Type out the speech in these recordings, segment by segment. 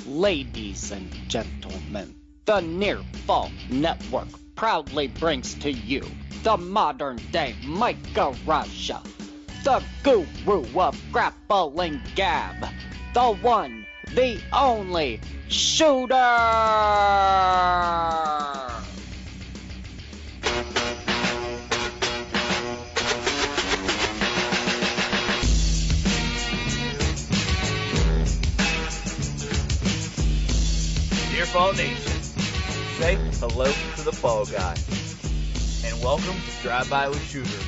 Ladies and gentlemen, the Near Fall Network proudly brings to you the modern-day Micah Russia, the guru of grappling gab, the one, the only Shooter! Dear Fall Nation, say hello to the Fall Guy, and welcome to Drive By with Shooter.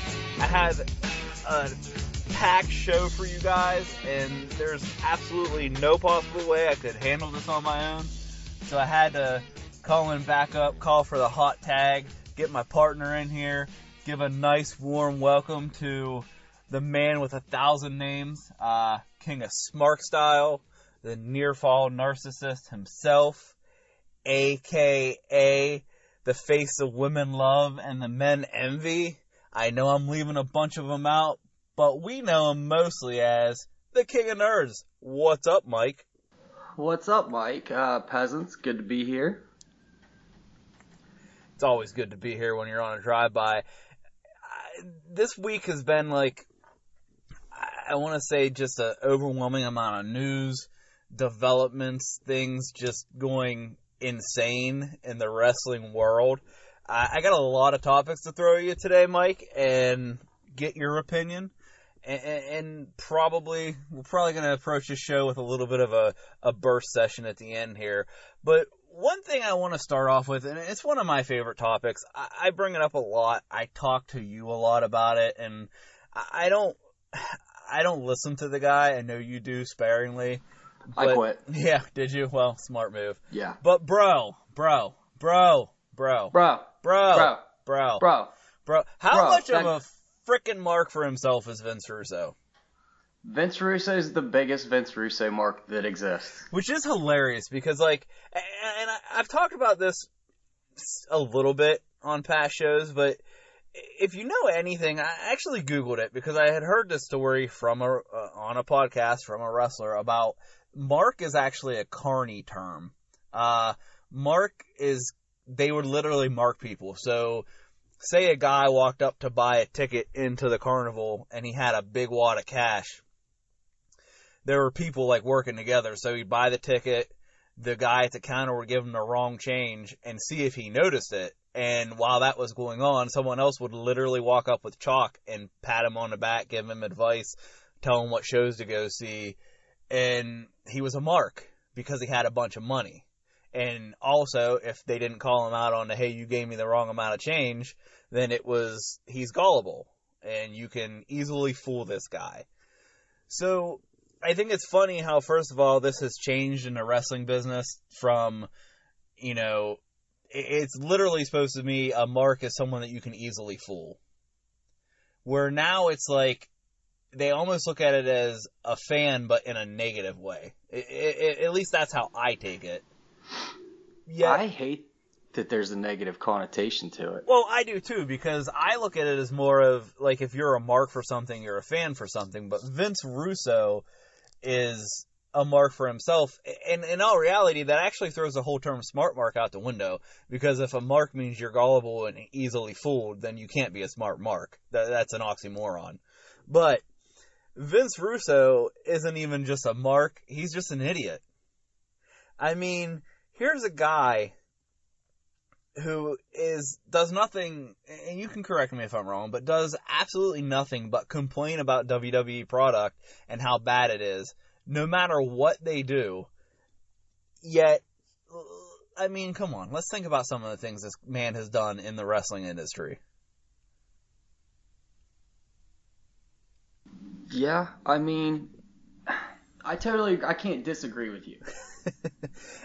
I have a packed show for you guys, and there's absolutely no possible way I could handle this on my own, so I had to call in backup, call for the hot tag, get my partner in here, give a nice warm welcome to the man with 1,000 names, King of Smark Style, the near fall narcissist himself, a.k.a. the face of women love and the men envy. I know I'm leaving a bunch of them out, but we know him mostly as the King of Nerds. What's up, Mike? What's up, Mike? Peasants, good to be here. It's always good to be here when you're on a drive-by. This week has been I want to say just an overwhelming amount of news, developments, things just going insane in the wrestling world. I got a lot of topics to throw you today, Mike, and get your opinion. And we're probably going to approach this show with a little bit of a burst session at the end here. But one thing I want to start off with, and it's one of my favorite topics, I bring it up a lot. I talk to you a lot about it, and I don't listen to the guy. I know you do sparingly. But, I quit. Yeah, did you? Well, smart move. Yeah. But bro. How much of a frickin' mark for himself is Vince Russo? Vince Russo is the biggest Vince Russo mark that exists. Which is hilarious because, and I've talked about this a little bit on past shows, but if you know anything, I actually Googled it because I had heard this story on a podcast from a wrestler about mark is actually a carny term. They would literally mark people. So, say a guy walked up to buy a ticket into the carnival and he had a big wad of cash. There were people working together. So he'd buy the ticket, the guy at the counter would give him the wrong change and see if he noticed it. And while that was going on, someone else would literally walk up with chalk and pat him on the back, give him advice, tell him what shows to go see. And he was a mark because he had a bunch of money. And also, if they didn't call him out on hey, you gave me the wrong amount of change, then he's gullible. And you can easily fool this guy. So, I think it's funny how, first of all, this has changed in the wrestling business from, it's literally supposed to be a mark as someone that you can easily fool. Where now it's they almost look at it as a fan, but in a negative way. At least that's how I take it. Yeah, I hate that there's a negative connotation to it. Well, I do too, because I look at it as more of, if you're a mark for something, you're a fan for something. But Vince Russo is a mark for himself. And in all reality, that actually throws the whole term smart mark out the window. Because if a mark means you're gullible and easily fooled, then you can't be a smart mark. That's an oxymoron. But Vince Russo isn't even just a mark. He's just an idiot. I mean, here's a guy who does nothing, and you can correct me if I'm wrong, but does absolutely nothing but complain about WWE product and how bad it is, no matter what they do. Yet, I mean, come on, let's think about some of the things this man has done in the wrestling industry. Yeah, I mean, I can't disagree with you.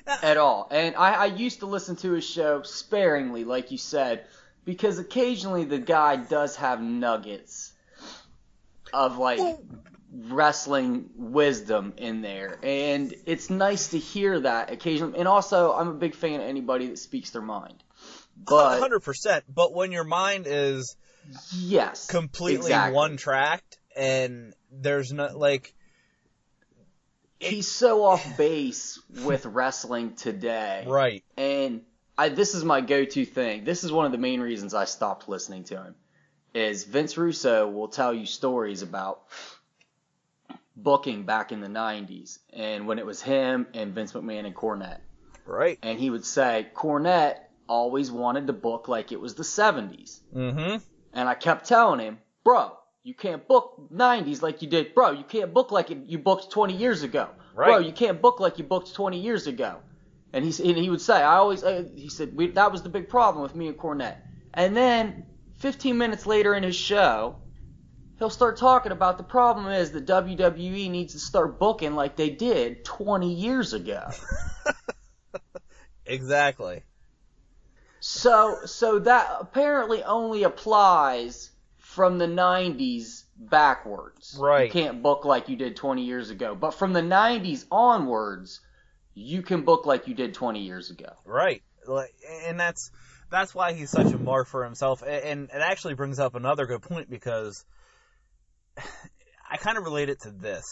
At all. And I used to listen to his show sparingly, like you said, because occasionally the guy does have nuggets of wrestling wisdom in there. And it's nice to hear that occasionally. And also, I'm a big fan of anybody that speaks their mind. But 100%. But when your mind is completely one-tracked and there's not, he's so off base with wrestling today. Right. And this is my go-to thing. This is one of the main reasons I stopped listening to him. Is Vince Russo will tell you stories about booking back in the 90s and when it was him and Vince McMahon and Cornette. Right. And he would say Cornette always wanted to book like it was the 70s. Mm-hmm. And I kept telling him, bro, you can't book 90s like you did. Bro, you can't book like you booked 20 years ago. Right. Bro, you can't book like you booked 20 years ago. And he would say, he said, that was the big problem with me and Cornette. And then 15 minutes later in his show, he'll start talking about the problem is that WWE needs to start booking like they did 20 years ago. Exactly. So that apparently only applies from the 90s backwards. Right. You can't book like you did 20 years ago. But from the 90s onwards, you can book like you did 20 years ago. Right. And that's why he's such a mark for himself. And it actually brings up another good point because I kind of relate it to this.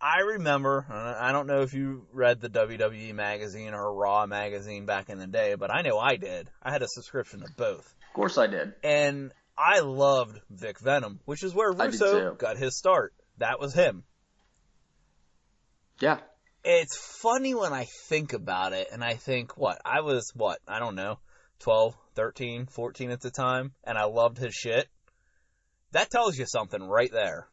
I remember, I don't know if you read the WWE magazine or Raw magazine back in the day, but I know I did. I had a subscription to both. Of course I did. And I loved Vic Venom, which is where Russo got his start. That was him. Yeah. It's funny when I think about it, and I think, I was, I don't know, 12, 13, 14 at the time, and I loved his shit. That tells you something right there.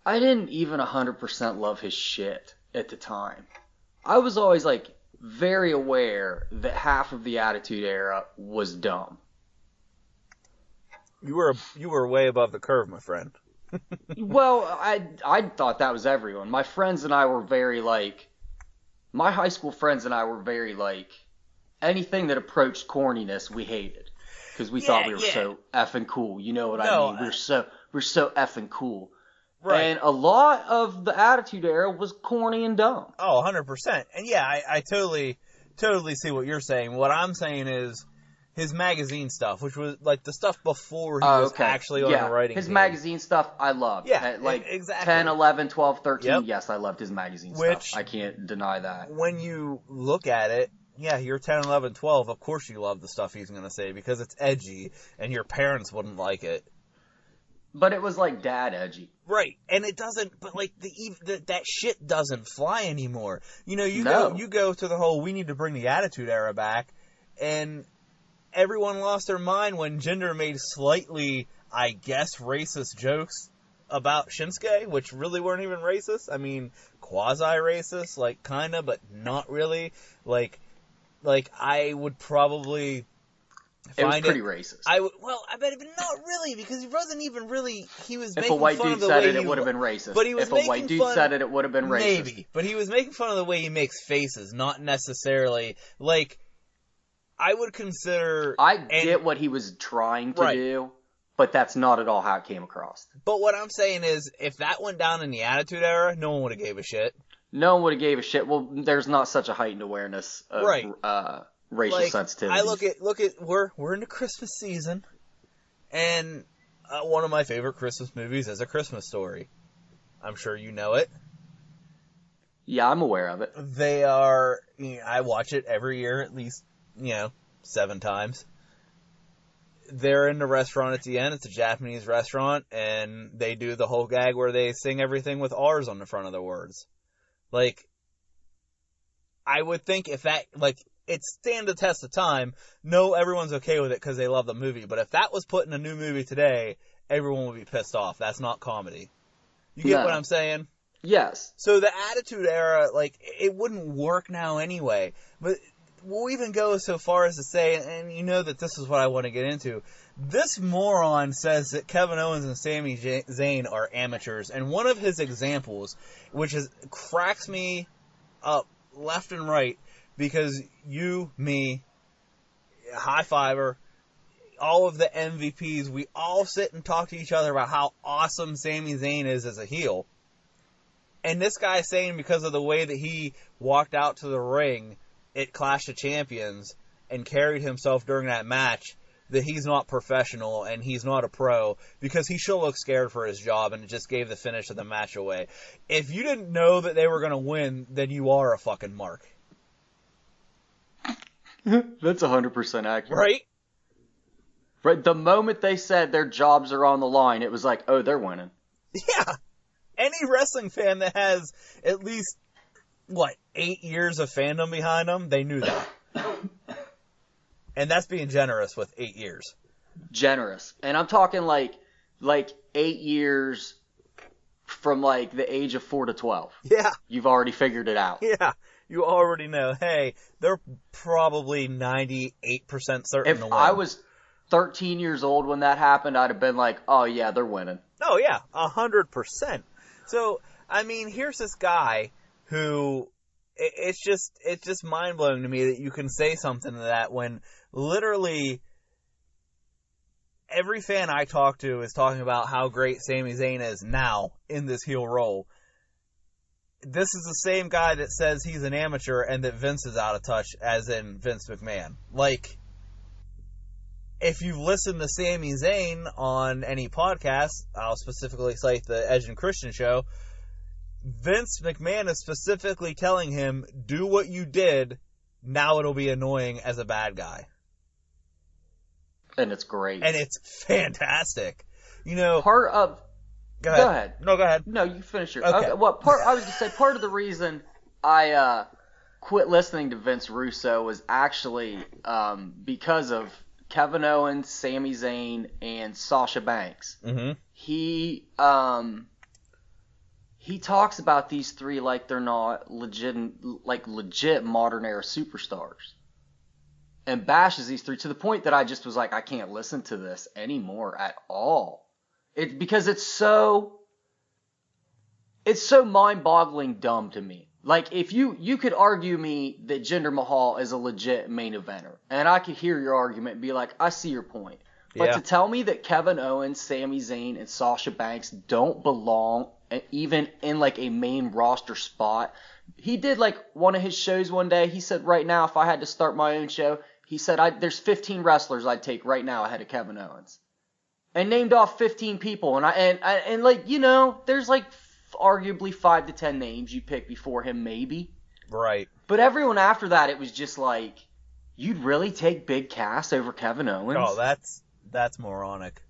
I didn't even 100% love his shit at the time. I was always, very aware that half of the Attitude Era was dumb. You were way above the curve, my friend. Well, I thought that was everyone. My friends and I were very, my high school friends and I were very, anything that approached corniness, we hated. Because we thought we were so effing cool. You know what I mean? We're so effing cool. Right. And a lot of the Attitude Era was corny and dumb. Oh, 100%. And yeah, I totally see what you're saying. What I'm saying is his magazine stuff, which was the stuff before he was actually on the writing his team. magazine stuff I loved. Yeah, exactly. 10, 11, 12, 13, yep. Yes, I loved his magazine stuff. I can't deny that. When you look at it, yeah, you're 10, 11, 12, of course you love the stuff he's going to say because it's edgy and your parents wouldn't like it. But it was dad edgy. Right. And it doesn't, but that shit doesn't fly anymore. You go to the whole, we need to bring the Attitude Era back, and everyone lost their mind when Jinder made slightly, I guess, racist jokes about Shinsuke, which really weren't even racist. I mean, quasi-racist, kinda, but not really. I would probably it was pretty racist. I bet even not really, because he wasn't even really. He was making fun of the way. If a white dude said it, it would have been racist. But he was if a white dude said it, it would have been racist. Maybe, but he was making fun of the way he makes faces, not necessarily I would consider. I get what he was trying to do, but that's not at all how it came across. But what I'm saying is, if that went down in the Attitude Era, no one would have gave a shit. No one would have gave a shit. Well, there's not such a heightened awareness of racial sensitivity. I look at we're in the Christmas season, and one of my favorite Christmas movies is A Christmas Story. I'm sure you know it. Yeah, I'm aware of it. They are. I watch it every year at least 7 times. They're in the restaurant at the end. It's a Japanese restaurant, and they do the whole gag where they sing everything with R's on the front of the words. I would think if that, it stand the test of time, no, everyone's okay with it because they love the movie. But if that was put in a new movie today, everyone would be pissed off. That's not comedy. You get what I'm saying? Yes. So the Attitude Era, it wouldn't work now anyway. But we'll even go so far as to say, and you know that this is what I want to get into, this moron says that Kevin Owens and Sami Zayn are amateurs. And one of his examples, which cracks me up left and right, because you, me, High Fiver, all of the MVPs, we all sit and talk to each other about how awesome Sami Zayn is as a heel. And this guy saying because of the way that he walked out to the ring at Clash of Champions and carried himself during that match, that he's not professional and he's not a pro because he should look scared for his job, and it just gave the finish of the match away. If you didn't know that they were going to win, then you are a fucking mark. That's 100% accurate. Right? Right. The moment they said their jobs are on the line, it was like, oh, they're winning. Yeah. Any wrestling fan that has at least, 8 years of fandom behind them, they knew that. And that's being generous with 8 years. Generous. And I'm talking like 8 years from the age of 4 to 12. Yeah. You've already figured it out. Yeah. You already know, hey, they're probably 98% certain to win. If I was 13 years old when that happened, I'd have been like, oh yeah, they're winning. Oh yeah, 100%. So, I mean, here's this guy who, it's just mind-blowing to me that you can say something to that when literally every fan I talk to is talking about how great Sami Zayn is now in this heel role. This is the same guy that says he's an amateur and that Vince is out of touch, as in Vince McMahon. If you've listened to Sami Zayn on any podcast, I'll specifically cite the Edge and Christian show, Vince McMahon is specifically telling him, do what you did, now it'll be annoying as a bad guy. And it's great. And it's fantastic. Part of... Go ahead. Go ahead. No, go ahead. No, you finish your... Okay. I was going to say, part of the reason I quit listening to Vince Russo was actually because of Kevin Owens, Sami Zayn, and Sasha Banks. Mm-hmm. He talks about these three like they're not legit modern era superstars, and bashes these three to the point that I just was like, I can't listen to this anymore at all. Because it's so mind-boggling dumb to me. If you could argue me that Jinder Mahal is a legit main eventer, and I could hear your argument and be like, I see your point. But to tell me that Kevin Owens, Sami Zayn, and Sasha Banks don't belong even in a main roster spot. He did one of his shows one day. He said, right now, if I had to start my own show, he said, there's 15 wrestlers I'd take right now ahead of Kevin Owens. And named off 15 people. And there's arguably 5 to 10 names you pick before him, maybe. Right. But everyone after that, it was just you'd really take Big Cass over Kevin Owens? Oh, that's moronic.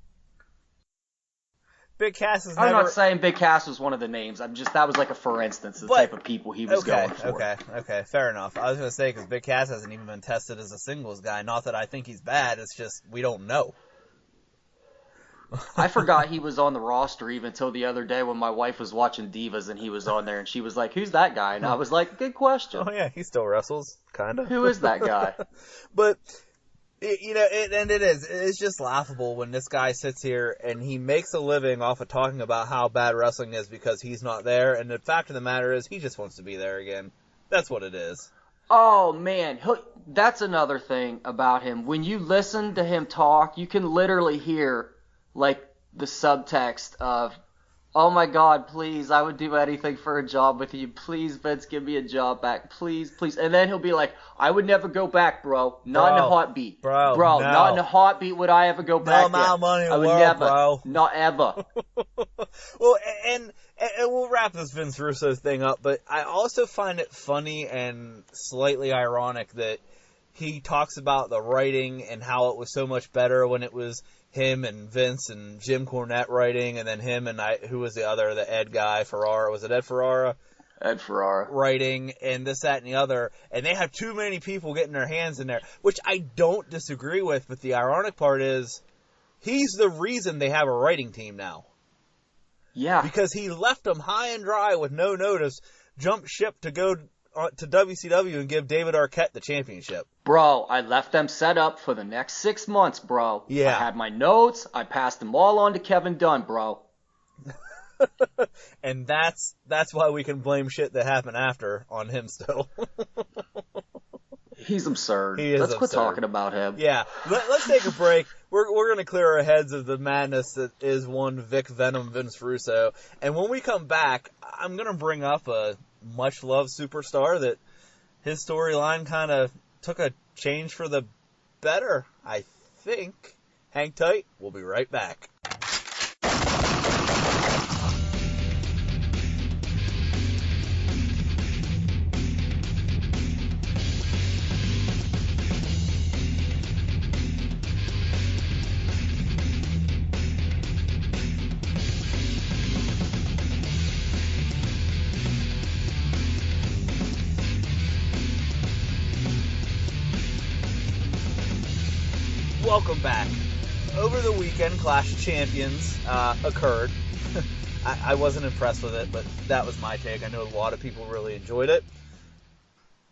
Big Cass is I'm not saying Big Cass was one of the names. That was a for instance, the type of people he was going for. Okay, fair enough. I was going to say, because Big Cass hasn't even been tested as a singles guy. Not that I think he's bad, it's just we don't know. I forgot he was on the roster even until the other day when my wife was watching Divas and he was on there and she was like, who's that guy? And I was like, good question. Oh yeah, he still wrestles, kind of. Who is that guy? But, it's just laughable when this guy sits here and he makes a living off of talking about how bad wrestling is because he's not there, and the fact of the matter is he just wants to be there again. That's what it is. Oh man, that's another thing about him. When you listen to him talk, you can literally hear the subtext of, oh my God, please, I would do anything for a job with you. Please, Vince, give me a job back. Please, please. And then he'll be like, I would never go back, bro. Not in a heartbeat. Bro, no. Not in a heartbeat would I ever go back. No amount of money in the world, never, bro. Not ever. Well, and we'll wrap this Vince Russo thing up, but I also find it funny and slightly ironic that he talks about the writing and how it was so much better when it was him and Vince and Jim Cornette writing, and then him and who was the other, the Ed guy, Ferrara. Was it Ed Ferrara? Ed Ferrara. Writing, and this, that, and the other. And they have too many people getting their hands in there, which I don't disagree with, but the ironic part is he's the reason they have a writing team now. Yeah. Because he left them high and dry with no notice, jumped ship to go to WCW and give David Arquette the championship. Bro, I left them set up for the next 6 months, bro. Yeah. I had my notes. I passed them all on to Kevin Dunn, bro. And that's why we can blame shit that happened after on him still. He's absurd. He is Let's quit absurd. talking about him. Yeah. Let's take a break. We're going to clear our heads of the madness that is one Vic Venom Vince Russo. And when we come back, I'm going to bring up a much-loved superstar that his storyline kind of took a change for the better, I think. Hang tight. We'll be right back. Welcome back. Over the weekend, Clash of Champions occurred. I wasn't impressed with it, but that was my take. I know a lot of people really enjoyed it.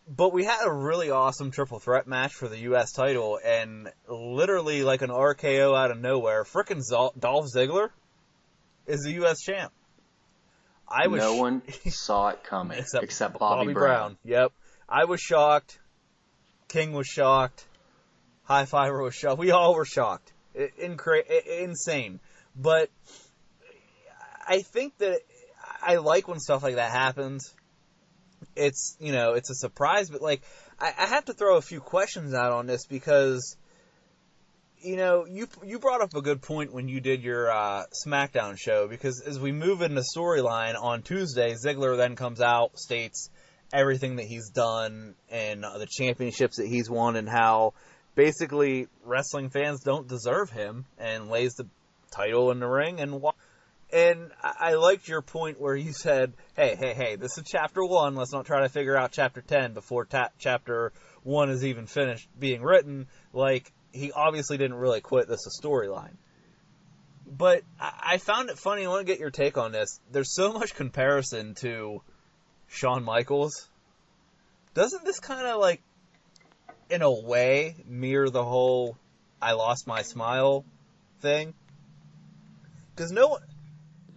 But we had a really awesome triple threat match for the U.S. title, and literally like an RKO out of nowhere, frickin' Dolph Ziggler is the U.S. champ. No one saw it coming except Bobby Brown. Yep. I was shocked. King was shocked. High Fiver was shocked. We all were shocked. Insane. But I think that I like when stuff like that happens. It's, it's a surprise, but like, I have to throw a few questions out on this because, you brought up a good point when you did your SmackDown show, because as we move into storyline on Tuesday, Ziggler then comes out, states everything that he's done and the championships that he's won and how basically wrestling fans don't deserve him, and lays the title in the ring. And I liked your point where you said, hey, this is chapter 1. Let's not try to figure out chapter 10 before chapter 1 is even finished being written. Like, he obviously didn't really quit. This is a storyline. But I found it funny. I want to get your take on this. There's so much comparison to Shawn Michaels. Doesn't this kind of, like, in a way, mirror the whole I lost my smile thing? Because no one...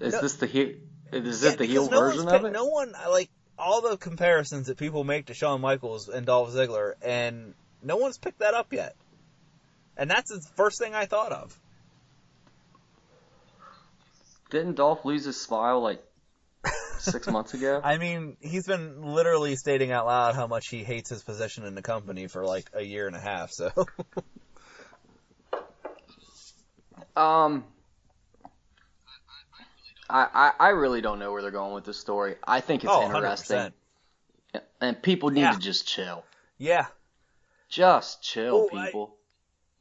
Is it the heel version of it? No one, like, all the comparisons that people make to Shawn Michaels and Dolph Ziggler, and no one's picked that up yet. And that's the first thing I thought of. Didn't Dolph lose his smile, like, 6 months ago? I mean, he's been literally stating out loud how much he hates his position in the company for like a year and a half, so. I really don't know where they're going with this story. I think it's interesting. 100%. And people need to just chill. Yeah. Just chill, people.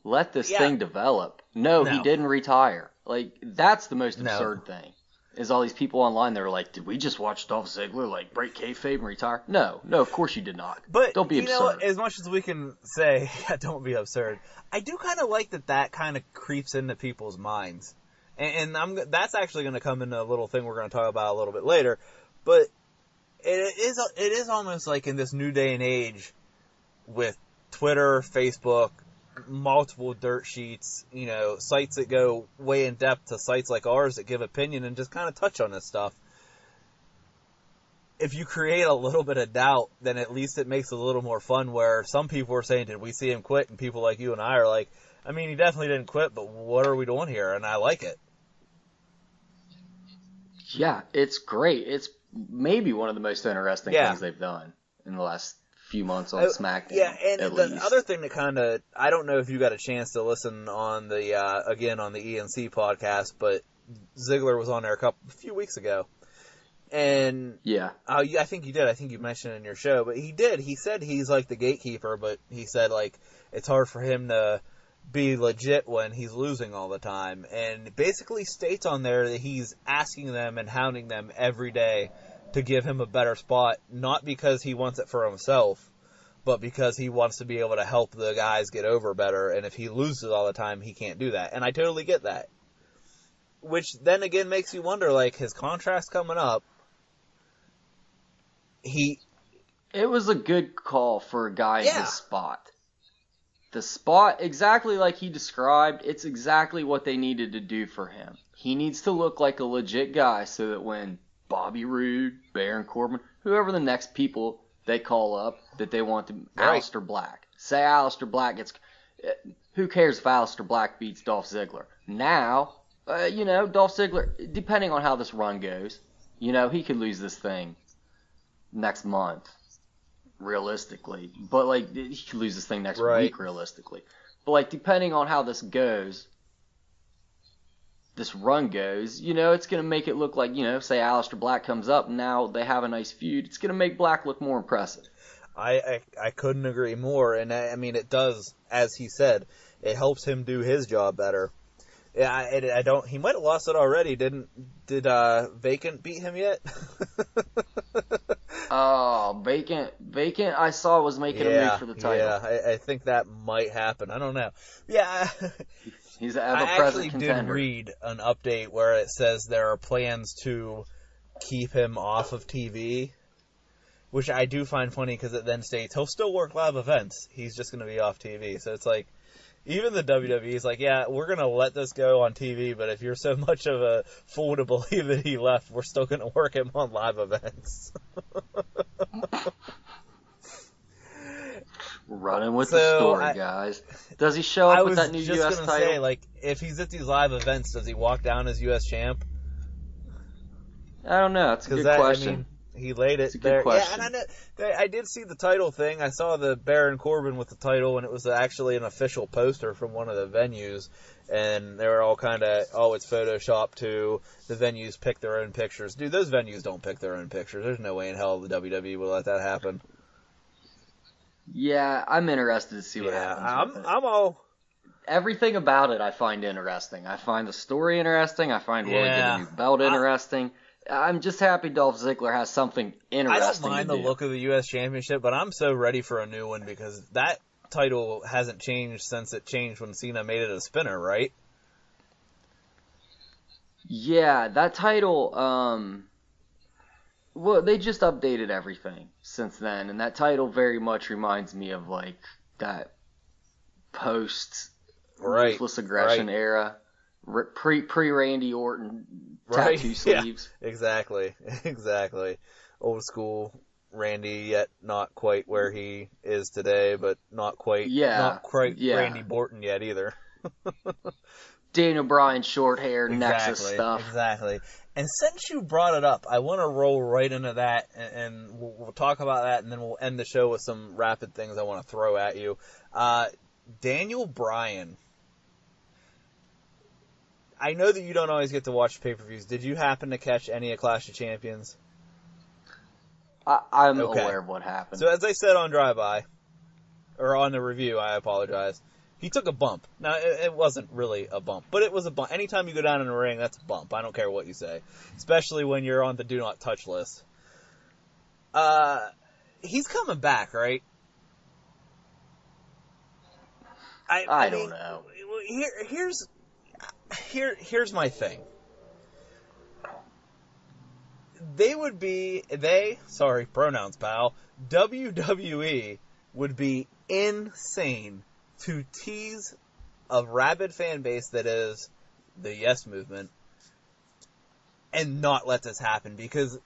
Let this thing develop. No, he didn't retire. Like, that's the most absurd thing. Is all these people online that are like, did we just watch Dolph Ziggler, like, break kayfabe and retire? No, of course you did not. But, don't be absurd. As much as we can say, don't be absurd, I do kind of like that kind of creeps into people's minds. And that's actually going to come into a little thing we're going to talk about a little bit later. But it is almost like in this new day and age with Twitter, Facebook, multiple dirt sheets, sites that go way in depth to sites like ours that give opinion and just kind of touch on this stuff. If you create a little bit of doubt, then at least it makes it a little more fun, where some people are saying, did we see him quit? And people like you and I are like, I mean, he definitely didn't quit, but what are we doing here? And I like it. Yeah, it's great. It's maybe one of the most interesting things they've done in the last few months on SmackDown. Yeah, and the other thing that kind of, I don't know if you got a chance to listen on the, again, on the ENC podcast, but Ziggler was on there a few weeks ago. And I think you did. I think you mentioned it in your show, but he did. He said he's like the gatekeeper, but he said like it's hard for him to be legit when he's losing all the time, and basically states on there that he's asking them and hounding them every day to give him a better spot, not because he wants it for himself, but because he wants to be able to help the guys get over better, and if he loses all the time, he can't do that. And I totally get that. Which then again makes you wonder, like, his contract's coming up. It was a good call for a guy in his spot. The spot, exactly like he described, it's exactly what they needed to do for him. He needs to look like a legit guy so that when Bobby Roode, Baron Corbin, whoever the next people they call up that they want to, Aleister Black. Say Aleister Black gets, who cares if Aleister Black beats Dolph Ziggler? Now, Dolph Ziggler, depending on how this run goes, he could lose this thing next month. Realistically, but like he could lose this thing next week realistically, But, like, depending on how this run goes, it's going to make it look like, say Aleister Black comes up and now they have a nice feud. It's going to make Black look more impressive. I couldn't agree more. And, I mean, it does, as he said, it helps him do his job better. Yeah, he might have lost it already. Did Vacant beat him yet? Oh, Vacant I saw was making a move for the title. Yeah, I think that might happen. I don't know. Yeah. He's an ever-present contender. I actually did read an update where it says there are plans to keep him off of TV, which I do find funny because it then states he'll still work live events. He's just going to be off TV. So it's like, even the WWE is like, yeah, we're going to let this go on TV, but if you're so much of a fool to believe that he left, we're still going to work him on live events. Running with the story, guys. Does he show up with that new U.S. title? I was just going to say, like, if he's at these live events, does he walk down as U.S. champ? I don't know. It's a good question. I mean, he laid it it's a good question. Yeah, and I did see the title thing. I saw the Baron Corbin with the title, and it was actually an official poster from one of the venues. And they were all kind of, it's Photoshopped too. The venues pick their own pictures. Dude, those venues don't pick their own pictures. There's no way in hell the WWE will let that happen. Yeah, I'm interested to see what happens. I'm all... Everything about it I find interesting. I find the story interesting. I find Willie getting a new belt interesting. I'm just happy Dolph Ziggler has something interesting to do. I don't mind the look of the U.S. Championship, but I'm so ready for a new one because that title hasn't changed since it changed when Cena made it a spinner, right? Yeah, that title, well, they just updated everything since then, and that title very much reminds me of, like, that post-Ruthless Aggression era, pre-Randy Orton tattoo sleeves. Yeah, exactly. Old school Randy, yet not quite where he is today, but not quite Randy Orton yet either. Daniel Bryan short hair, Nexus stuff. Exactly. And since you brought it up, I want to roll right into that, and we'll talk about that, and then we'll end the show with some rapid things I want to throw at you. Daniel Bryan. I know that you don't always get to watch pay-per-views. Did you happen to catch any of Clash of Champions? I'm aware of what happened. So as I said on Drive-By, or on the review, I apologize, he took a bump. Now, it wasn't really a bump, but it was a bump. Anytime you go down in a ring, that's a bump. I don't care what you say. Especially when you're on the Do Not Touch list. He's coming back, right? I don't know. Here's my thing. Pronouns, pal. WWE would be insane to tease a rabid fan base that is the Yes Movement and not let this happen because,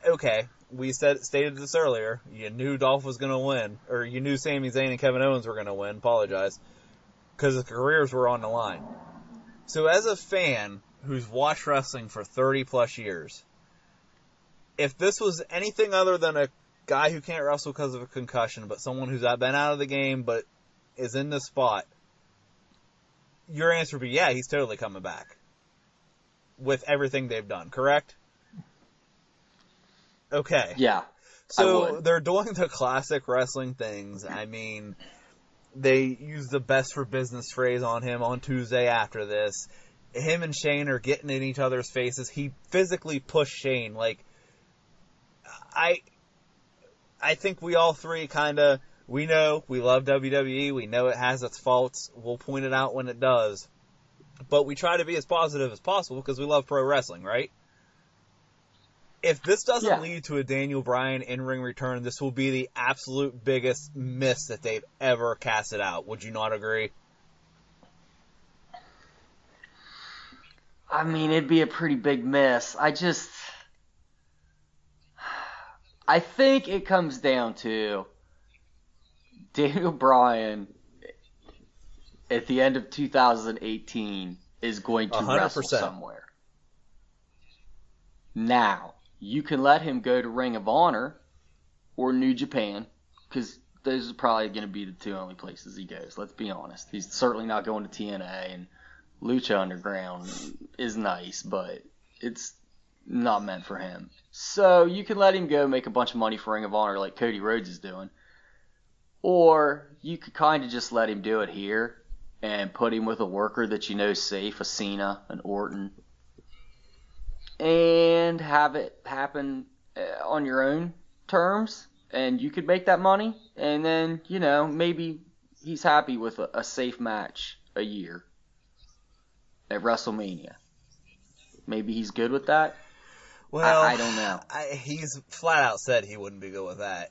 okay, we stated this earlier, you knew Dolph was going to win, or you knew Sami Zayn and Kevin Owens were going to win, apologize, because the careers were on the line. So as a fan who's watched wrestling for 30 plus years, if this was anything other than a guy who can't wrestle because of a concussion, but someone who's been out of the game but is in this spot, your answer would be, yeah, he's totally coming back. With everything they've done, correct? Okay. Yeah. So they're doing the classic wrestling things. I mean, they use the best for business phrase on him on Tuesday after this. Him and Shane are getting in each other's faces. He physically pushed Shane. Like, I think we all three we know we love WWE. We know it has its faults. We'll point it out when it does. But we try to be as positive as possible because we love pro wrestling, right? If this doesn't lead to a Daniel Bryan in-ring return, this will be the absolute biggest miss that they've ever casted out. Would you not agree? I mean, it'd be a pretty big miss. I think it comes down to Daniel Bryan at the end of 2018 is going to 100%. Wrestle somewhere. Now, you can let him go to Ring of Honor or New Japan, because those are probably going to be the two only places he goes. Let's be honest. He's certainly not going to TNA, and Lucha Underground is nice, but it's not meant for him. So you can let him go make a bunch of money for Ring of Honor like Cody Rhodes is doing. Or you could kind of just let him do it here and put him with a worker that you know is safe, a Cena, an Orton, and have it happen on your own terms, and you could make that money, and then, maybe he's happy with a safe match a year at WrestleMania. Maybe he's good with that. Well, I don't know. He's flat out said he wouldn't be good with that.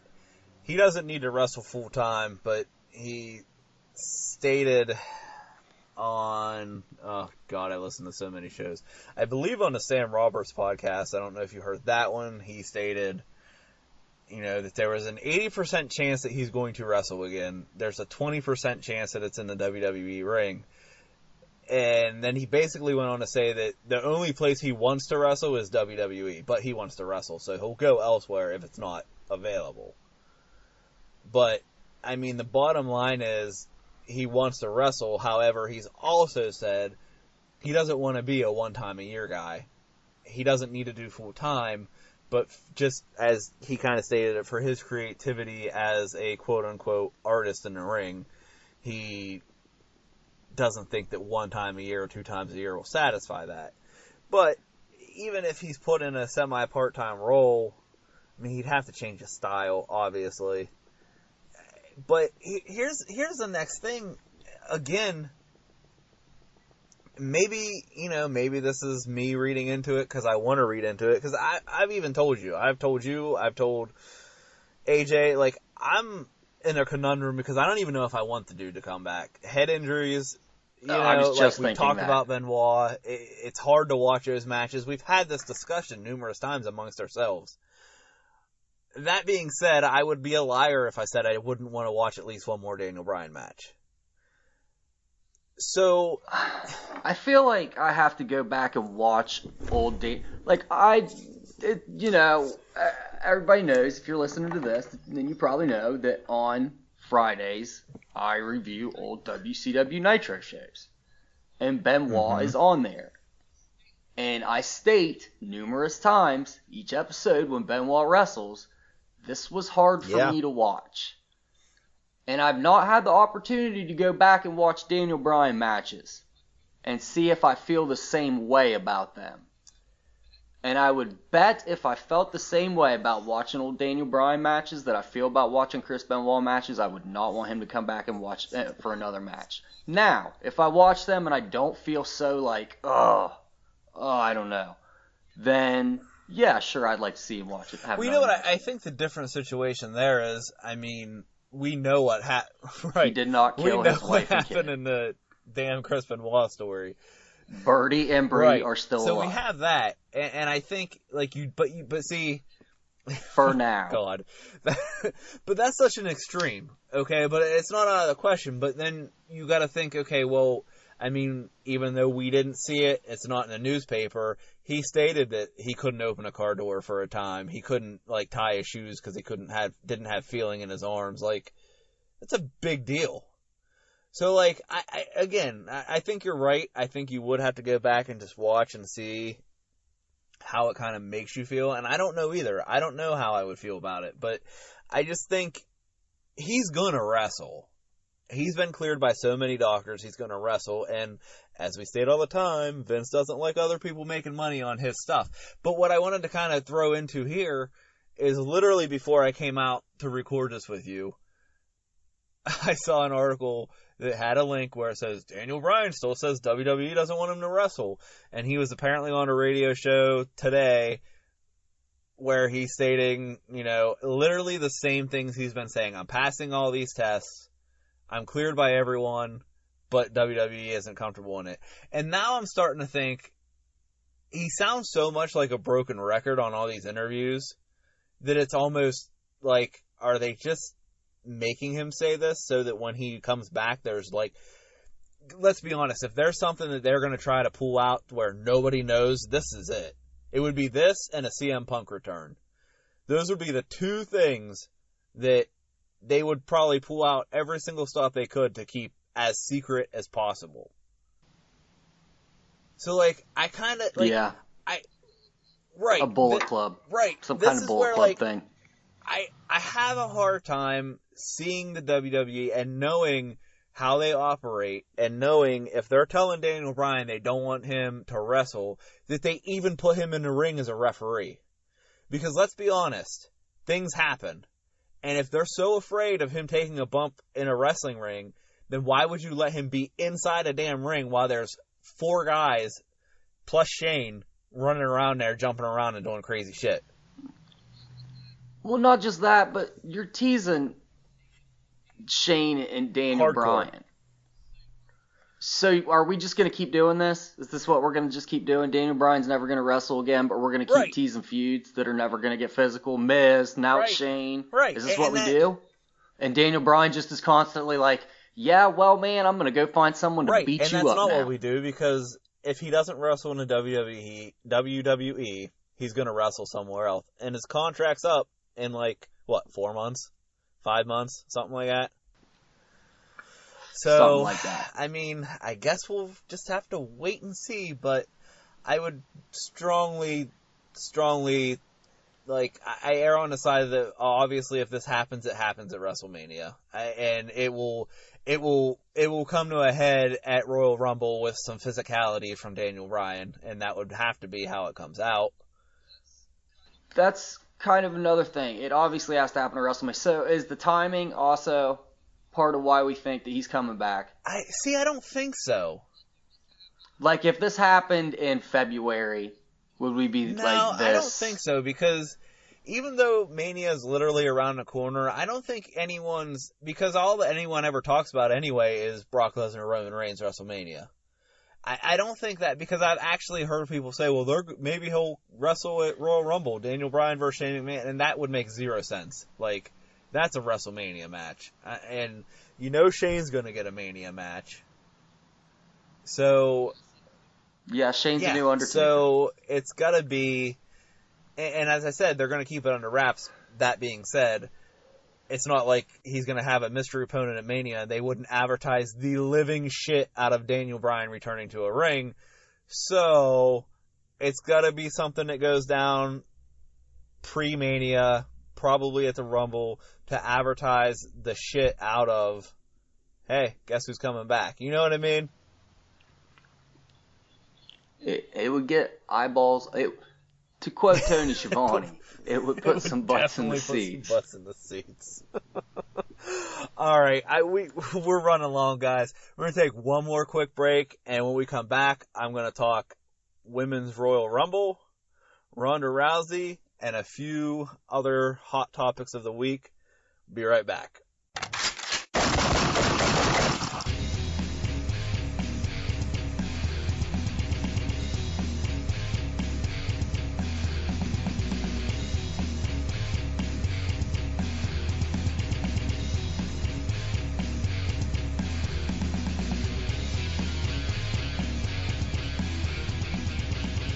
He doesn't need to wrestle full time, but he stated on, oh God, I listen to so many shows. I believe on the Sam Roberts podcast, I don't know if you heard that one, he stated, that there was an 80% chance that he's going to wrestle again. There's a 20% chance that it's in the WWE ring. And then he basically went on to say that the only place he wants to wrestle is WWE, but he wants to wrestle, so he'll go elsewhere if it's not available. But, the bottom line is he wants to wrestle. However, he's also said he doesn't want to be a one-time-a-year guy. He doesn't need to do full-time, but just as he kind of stated it, for his creativity as a quote-unquote artist in the ring, he doesn't think that one time a year or 2 times a year will satisfy that. But even if he's put in a semi-part-time role, he'd have to change his style, obviously. But here's the next thing. Again, maybe this is me reading into it because I want to read into it. Because I've even told you. I've told AJ, I'm in a conundrum because I don't even know if I want the dude to come back. Head injuries, we talked about Benoit. It's hard to watch those matches. We've had this discussion numerous times amongst ourselves. That being said, I would be a liar if I said I wouldn't want to watch at least one more Daniel Bryan match. So, I feel like I have to go back and watch old everybody knows, if you're listening to this, then you probably know that on Fridays, I review old WCW Nitro shows. And Benoit is on there. And I state numerous times, each episode when Benoit wrestles, this was hard for me to watch. And I've not had the opportunity to go back and watch Daniel Bryan matches and see if I feel the same way about them. And I would bet if I felt the same way about watching old Daniel Bryan matches that I feel about watching Chris Benoit matches, I would not want him to come back and watch for another match. Now, if I watch them and I don't feel so I don't know, then yeah, sure, I'd like to see him watch it. Well, you know what? I think the different situation there is, we know what happened. Right. He did not kill his wife and kid. What happened in the damn Chris Benoit story. Birdie and Bree are still alive. So we have that, and I think but see, for now, God, but that's such an extreme, okay? But it's not out of the question. But then you got to think, okay, well, even though we didn't see it, it's not in the newspaper. He stated that he couldn't open a car door for a time. He couldn't tie his shoes because he didn't have feeling in his arms. That's a big deal. So, I think you're right. I think you would have to go back and just watch and see how it kind of makes you feel. And I don't know either. I don't know how I would feel about it. But I just think he's going to wrestle. He's been cleared by so many doctors. He's going to wrestle. And as we state all the time, Vince doesn't like other people making money on his stuff. But what I wanted to kind of throw into here is literally before I came out to record this with you, I saw an article that had a link where it says Daniel Bryan still says WWE doesn't want him to wrestle. And he was apparently on a radio show today where he's stating, literally the same things he's been saying. I'm passing all these tests. I'm cleared by everyone, but WWE isn't comfortable in it. And now I'm starting to think he sounds so much like a broken record on all these interviews that it's almost like, are they just making him say this so that when he comes back, there's let's be honest, if there's something that they're going to try to pull out where nobody knows, this is it. It would be this and a CM Punk return. Those would be the two things that they would probably pull out every single stuff they could to keep as secret as possible. So, like, I kind of, like, yeah. Right. A Bullet Club. Right. Some this kind of Bullet Club thing. I have a hard time seeing the WWE and knowing how they operate and knowing if they're telling Daniel Bryan they don't want him to wrestle, that they even put him in the ring as a referee. Because let's be honest, things happen. And if they're so afraid of him taking a bump in a wrestling ring, then why would you let him be inside a damn ring while there's 4 guys plus Shane running around there, jumping around and doing crazy shit? Well, not just that, but you're teasing Shane and Daniel Bryan. So are we just going to keep doing this? Is this what we're going to just keep doing? Daniel Bryan's never going to wrestle again, but we're going to keep teasing feuds that are never going to get physical. Miz, now it's Shane. Right. Is this what we do? And Daniel Bryan just is constantly like, yeah, well, man, I'm going to go find someone to beat you up now. And that's not what we do, because if he doesn't wrestle in the WWE, he's going to wrestle somewhere else. And his contract's up in 4 months? 5 months? Something like that. So, something like that. I mean, I guess we'll just have to wait and see, but I would strongly, I err on the side that obviously if this happens, it happens at WrestleMania. And it will come to a head at Royal Rumble with some physicality from Daniel Bryan, and that would have to be how it comes out. That's kind of another thing. It obviously has to happen at WrestleMania. So is the timing also part of why we think that he's coming back? I don't think so. Like, if this happened in February, would we be like this? No, I don't think so, because even though Mania is literally around the corner, I don't think because all that anyone ever talks about anyway is Brock Lesnar, Roman Reigns, WrestleMania. I don't think that, because I've actually heard people say, well, maybe he'll wrestle at Royal Rumble, Daniel Bryan versus Shane McMahon, and that would make zero sense. Like, that's a WrestleMania match. And Shane's going to get a Mania match. So, yeah, Shane's a new Undertaker. So it's got to be, and as I said, they're going to keep it under wraps. That being said, it's not like he's going to have a mystery opponent at Mania. They wouldn't advertise the living shit out of Daniel Bryan returning to a ring. So it's got to be something that goes down pre-Mania, probably at the Rumble, to advertise the shit out of, hey, guess who's coming back? You know what I mean? It would get eyeballs. To quote Tony Schiavone, it would put some butts in the seats. Butts in the seats. All right, we're running along, guys. We're gonna take one more quick break, and when we come back, I'm gonna talk Women's Royal Rumble, Ronda Rousey, and a few other hot topics of the week. Be right back.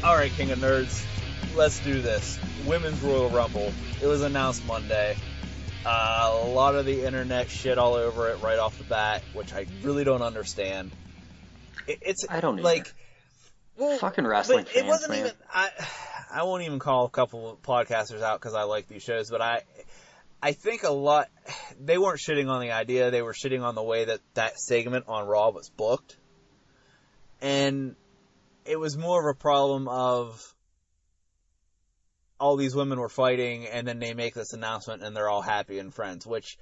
All right, King of Nerds, let's do this. Women's Royal Rumble. It was announced Monday. A lot of the internet shit all over it right off the bat, which I really don't understand. I don't either. Fucking wrestling fans, it wasn't man. even. I won't even call a couple of podcasters out because I like these shows, but I think a lot. They weren't shitting on the idea; they were shitting on the way that segment on Raw was booked, and it was more of a problem of all these women were fighting, and then they make this announcement, and they're all happy and friends, which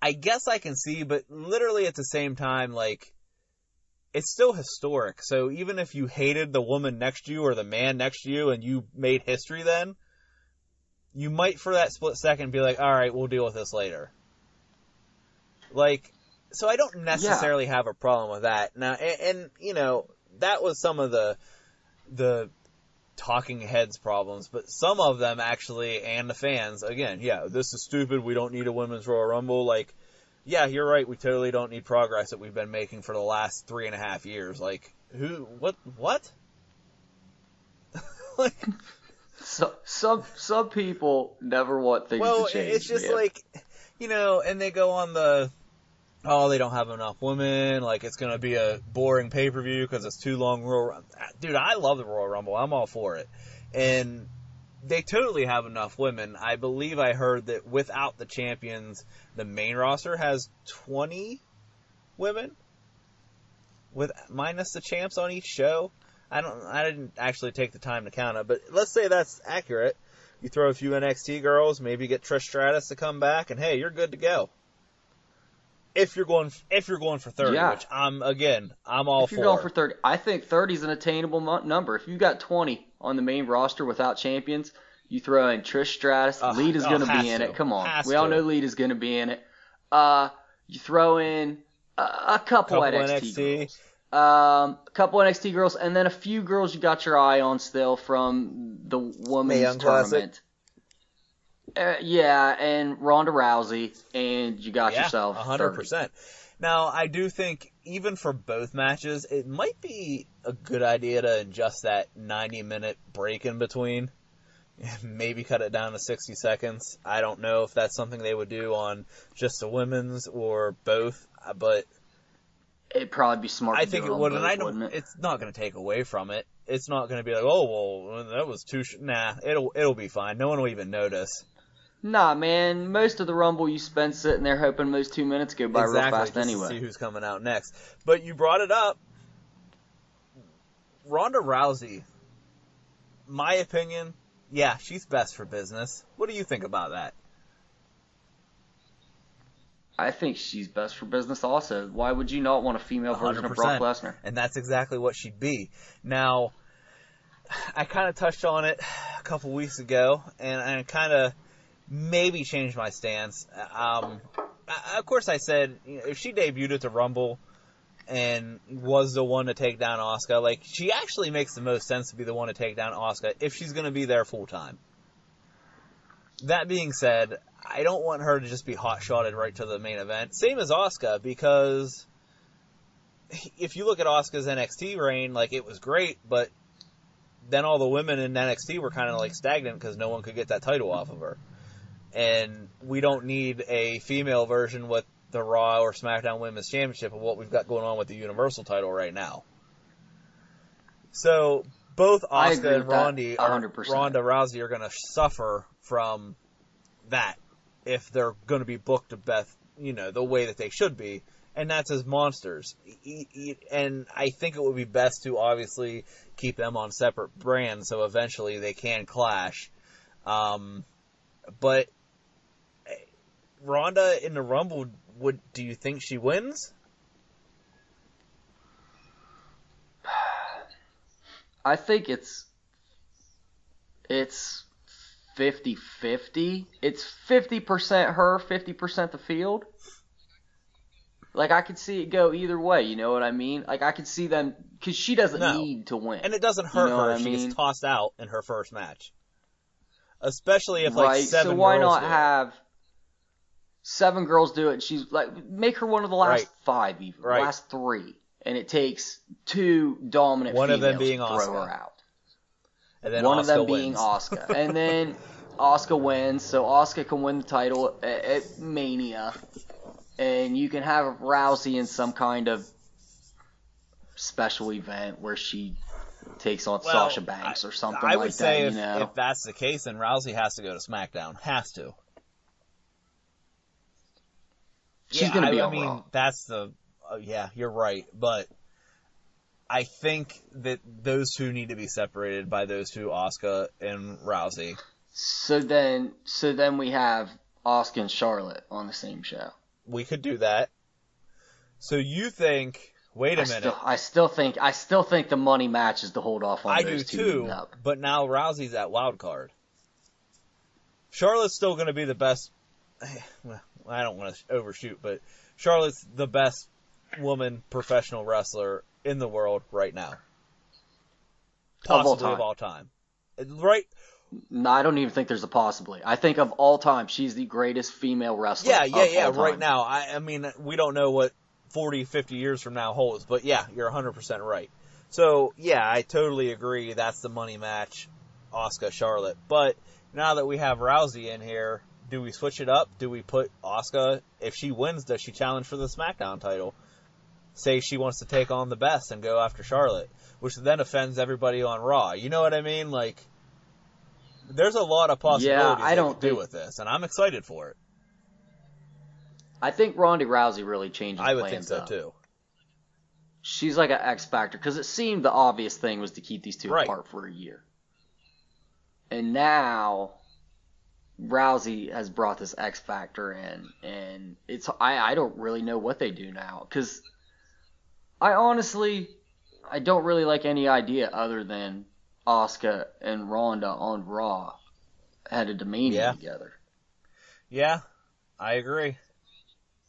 I guess I can see, but literally at the same time, it's still historic. So even if you hated the woman next to you or the man next to you and you made history then, you might for that split second be like, all right, we'll deal with this later. So I don't necessarily have a problem with that. Now, and that was some of the talking heads problems, but some of them actually, and the fans, again, this is stupid, we don't need a Women's Royal Rumble, yeah, you're right, we totally don't need progress that we've been making for the last 3.5 years, what? Some people never want things to change. It's just and they go on they don't have enough women, like it's going to be a boring pay-per-view because it's too long. Dude, I love the Royal Rumble. I'm all for it. And they totally have enough women. I believe I heard that without the champions, the main roster has 20 women, minus the champs on each show. I didn't actually take the time to count it, but let's say that's accurate. You throw a few NXT girls, maybe get Trish Stratus to come back, and hey, you're good to go. If you're going for 30, which I'm all for. If you're going for 30, I think 30 is an attainable number. If you got 20 on the main roster without champions, you throw in Trish Stratus. Lita's going to be in it. Come on, we all know Lita's going to be in it. You throw in a couple NXT girls. A couple NXT girls, and then a few girls you got your eye on still from the women's tournament. And Ronda Rousey, and you got yourself 100%. Now, I do think, even for both matches, it might be a good idea to adjust that 90-minute break in between. Maybe cut it down to 60 seconds. I don't know if that's something they would do on just the women's or both, but it'd probably be smart. I think it would, and it's not going to take away from it. It's not going to be like, that was too. Nah, it'll be fine. No one will even notice. Nah, man. Most of the Rumble you spend sitting there hoping those 2 minutes go by real fast anyway. To see who's coming out next. But you brought it up. Ronda Rousey, my opinion, she's best for business. What do you think about that? I think she's best for business also. Why would you not want a female version of Brock Lesnar? And that's exactly what she'd be. Now, I kind of touched on it a couple weeks ago, and I kind of maybe changed my stance. Of course, I said if she debuted at the Rumble and was the one to take down Asuka, like, she actually makes the most sense to be the one to take down Asuka if she's going to be there full time. That being said, I don't want her to just be hot-shotted right to the main event. Same as Asuka, because if you look at Asuka's NXT reign, like, it was great, but then all the women in NXT were kind of like stagnant because no one could get that title off of her. And we don't need a female version with the Raw or SmackDown Women's Championship of what we've got going on with the Universal title right now. So both Asuka and Ronda Rousey are going to suffer from that if they're going to be booked to the way that they should be, and that's as monsters. And I think it would be best to obviously keep them on separate brands so eventually they can clash. But Ronda in the Rumble, do you think she wins? I think it's 50-50. It's 50% her, 50% the field. Like, I could see it go either way, you know what I mean? Like, I could see them, because she doesn't need to win. And it doesn't hurt her if she gets tossed out in her first match. Especially if, like, 7 girls so why not have 7 girls do it, and she's, like, make her one of the last 5 even, last 3. And it takes 2 dominant females to throw her out. And then one Asuka of them wins. being Asuka. And then Asuka wins, so Asuka can win the title at Mania. And you can have Rousey in some kind of special event where she takes on Sasha Banks or something like that. I would say if that's the case, then Rousey has to go to SmackDown. Has to. She's going to be on Raw. I mean, that's the... you're right. But I think that those two need to be separated by those two, Asuka and Rousey. So then we have Asuka and Charlotte on the same show. We could do that. So you think? Wait a minute. I still think the money match is to hold off on those two. I do too. But now Rousey's at wild card. Charlotte's still going to be the best. Well, I don't want to overshoot, but Charlotte's the best woman professional wrestler in the world right now. Possibly of all time. Right? No, I don't even think there's a possibly. I think of all time, she's the greatest female wrestler of all time. Right now. I mean, we don't know what 40, 50 years from now holds, but yeah, you're 100% right. So, yeah, I totally agree. That's the money match, Asuka, Charlotte. But now that we have Rousey in here, Do we switch it up? Do we put Asuka, if she wins, does she challenge for the SmackDown title? Say she wants to take on the best and go after Charlotte, which then offends everybody on Raw. You know what I mean? Like, there's a lot of possibilities they can do with this, and I'm excited for it. I think Ronda Rousey really changed the plans. I would think so, too. She's like an X factor, because it seemed the obvious thing was to keep these two apart for a year. And now Rousey has brought this X factor in, and I don't really know what they do now, because I don't really like any idea other than Asuka and Ronda on Raw headed to Mania together. Yeah, I agree.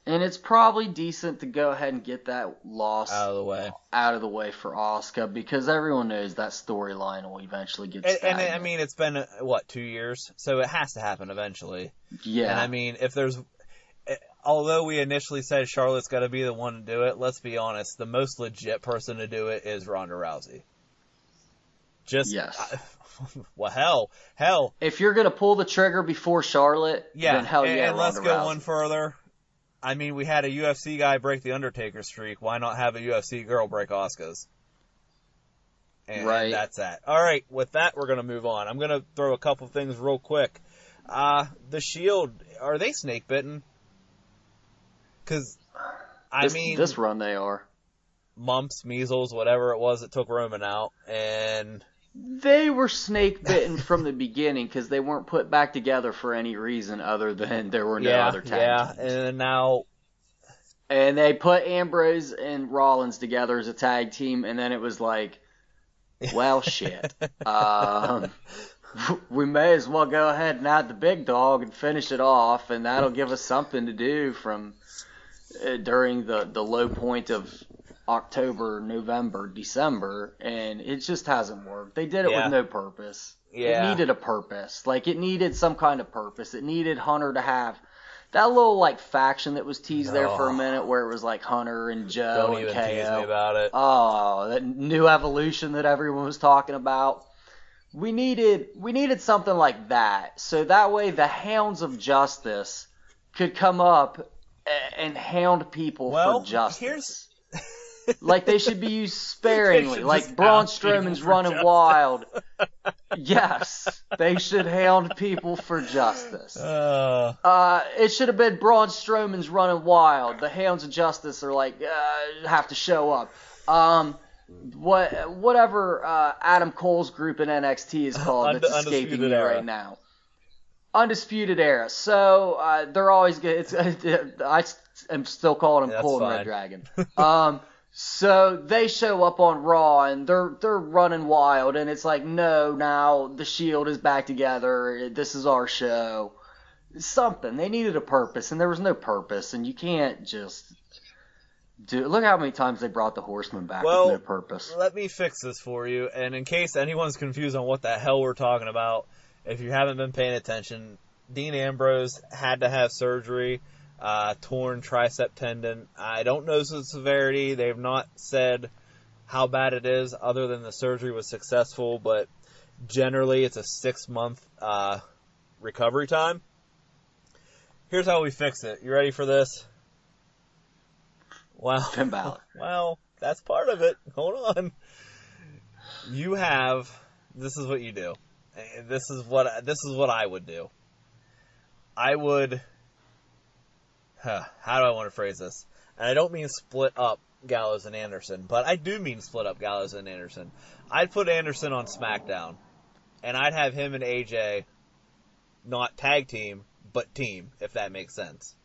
And it's probably decent to go ahead and get that loss out of the way for Asuka, because everyone knows that storyline will eventually get stagnant. And I mean, it's been, 2 years? So it has to happen eventually. Yeah. And I mean, although we initially said Charlotte's got to be the one to do it, let's be honest, the most legit person to do it is Ronda Rousey. Yes. Well, hell. If you're going to pull the trigger before Charlotte, then hell yeah, and let's go one further. I mean, we had a UFC guy break the Undertaker streak. Why not have a UFC girl break Asuka's? And that's that. All right, with that, we're going to move on. I'm going to throw a couple things real quick. The Shield, are they snake bitten? Because, this run they are. Mumps, measles, whatever it was that took Roman out, and they were snake bitten from the beginning because they weren't put back together for any reason other than there were no other tag teams. And now. And they put Ambrose and Rollins together as a tag team, and then it was like, well, shit. We may as well go ahead and add the big dog and finish it off, and that'll give us something to do from during the low point of October, November, December, and it just hasn't worked. They did it with no purpose. Yeah. It needed a purpose. Like, it needed some kind of purpose. It needed Hunter to have that little, like, faction that was teased there for a minute where it was, like, Hunter and Joe Don't and even KO. tease me about it. Oh, that new evolution that everyone was talking about. We needed something like that. So that way the Hounds of Justice could come up and hound people for justice. Like, they should be used sparingly. Like, Braun Strowman's running wild. Yes, they should hound people for justice. It should have been Braun Strowman's running wild. The Hounds of Justice are like, have to show up. Whatever Adam Cole's group in NXT is called that's escaping me right now. Undisputed Era. So, they're always good. I am still calling him Cole and Red Dragon. So they show up on Raw and they're running wild, and it's like, no, now the Shield is back together. This is our show. Something. They needed a purpose, and there was no purpose, and you can't just do. Look how many times they brought the Horsemen back with no purpose. Let me fix this for you, and in case anyone's confused on what the hell we're talking about, if you haven't been paying attention, Dean Ambrose had to have surgery. Torn tricep tendon. I don't know the severity. They've not said how bad it is other than the surgery was successful, but generally it's a 6-month recovery time. Here's how we fix it. You ready for this? Well, Finn Balor. Well, that's part of it. Hold on. This is what you do. This is what I would do. I would. How do I want to phrase this? And I don't mean split up Gallows and Anderson, but I do mean split up Gallows and Anderson. I'd put Anderson on SmackDown, and I'd have him and AJ not tag team, but team, if that makes sense.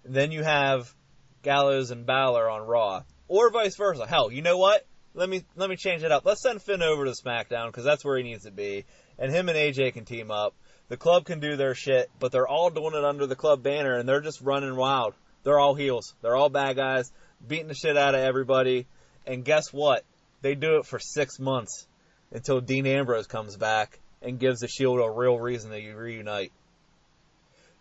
Then you have Gallows and Balor on Raw, or vice versa. Hell, you know what? Let me change it up. Let's send Finn over to SmackDown, because that's where he needs to be, and him and AJ can team up. The club can do their shit, but they're all doing it under the club banner, and they're just running wild. They're all heels. They're all bad guys, beating the shit out of everybody. And guess what? They do it for 6 months until Dean Ambrose comes back and gives the Shield a real reason to reunite.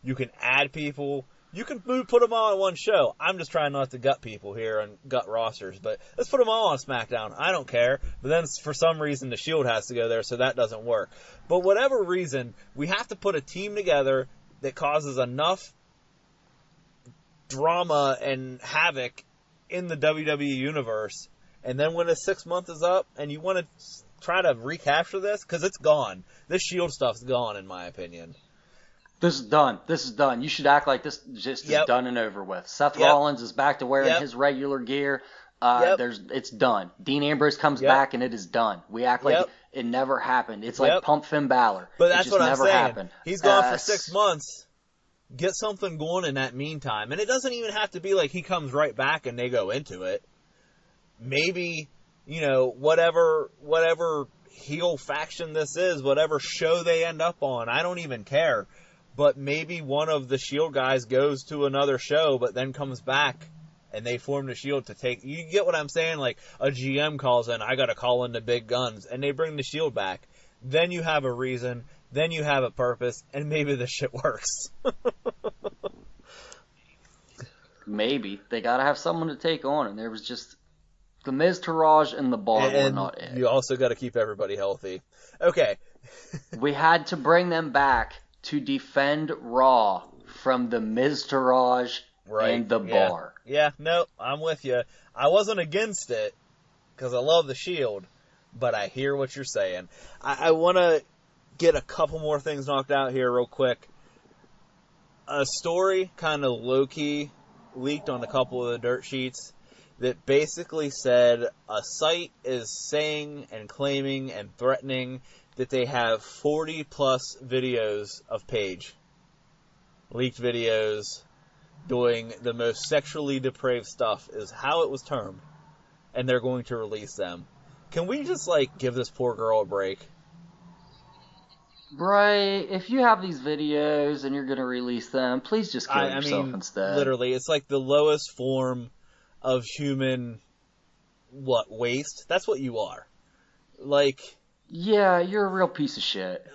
You can add people. You can put them all on one show. I'm just trying not to gut people here and gut rosters, but let's put them all on SmackDown. I don't care. But then for some reason the Shield has to go there, so that doesn't work. But whatever reason, we have to put a team together that causes enough drama and havoc in the WWE universe, and then when the 6 month is up and you want to try to recapture this, because it's gone. This Shield stuff's gone, in my opinion. This is done. This is done. You should act like this just is done and over with. Seth Rollins is back to wearing his regular gear. It's done. Dean Ambrose comes back and it is done. We act like it never happened. It's like Pump Finn Balor. But that's what I'm saying. Happened. He's gone for 6 months. Get something going in that meantime. And it doesn't even have to be like he comes right back and they go into it. Maybe, whatever heel faction this is, whatever show they end up on, I don't even care. But maybe one of the Shield guys goes to another show, but then comes back, and they form the Shield to take... You get what I'm saying? Like, a GM calls in, I gotta call in the big guns, and they bring the Shield back. Then you have a reason, then you have a purpose, and maybe the shit works. Maybe. They gotta have someone to take on, and there was just... The Miz, Taraj, and the Bar were not it. You also gotta keep everybody healthy. Okay. We had to bring them back to defend Raw from the Miz, Taraj, and the Bar. Yeah, no, I'm with you. I wasn't against it, because I love the Shield, but I hear what you're saying. I want to get a couple more things knocked out here real quick. A story, kind of low-key, leaked on a couple of the dirt sheets that basically said a site is saying and claiming and threatening that they have 40-plus videos of Paige. Leaked videos doing the most sexually depraved stuff is how it was termed. And they're going to release them. Can we just, give this poor girl a break? Bray, if you have these videos and you're going to release them, please just kill yourself instead. Literally, it's like the lowest form of human, waste? That's what you are. Yeah, you're a real piece of shit.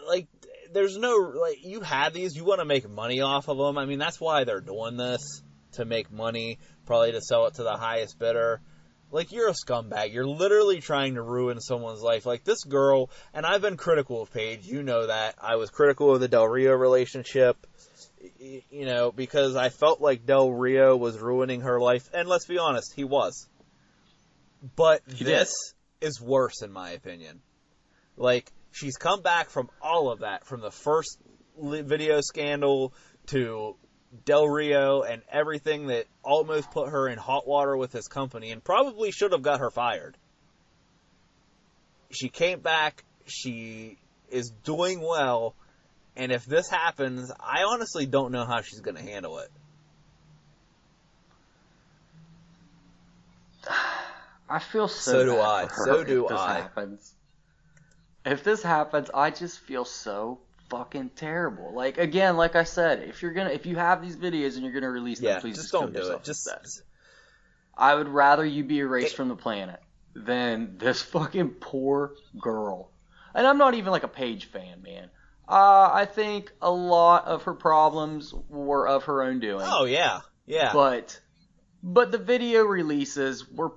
There's no, you have these, you want to make money off of them. I mean, that's why they're doing this, to make money, probably to sell it to the highest bidder. You're a scumbag. You're literally trying to ruin someone's life. This girl, and I've been critical of Paige, you know that. I was critical of the Del Rio relationship, because I felt like Del Rio was ruining her life, and let's be honest, he was. But this is worse, in my opinion. She's come back from all of that, from the first video scandal to Del Rio and everything that almost put her in hot water with his company and probably should have got her fired. She came back, she is doing well, and if this happens, I honestly don't know how she's going to handle it. I feel so do bad I. for her So do if this I. happens. If this happens, I just feel so fucking terrible. Again, like I said, if you have these videos and you're gonna release them, please just don't do it. I would rather you be erased from the planet than this fucking poor girl. And I'm not even a Paige fan, man. I think a lot of her problems were of her own doing. Oh yeah, yeah. But the video releases were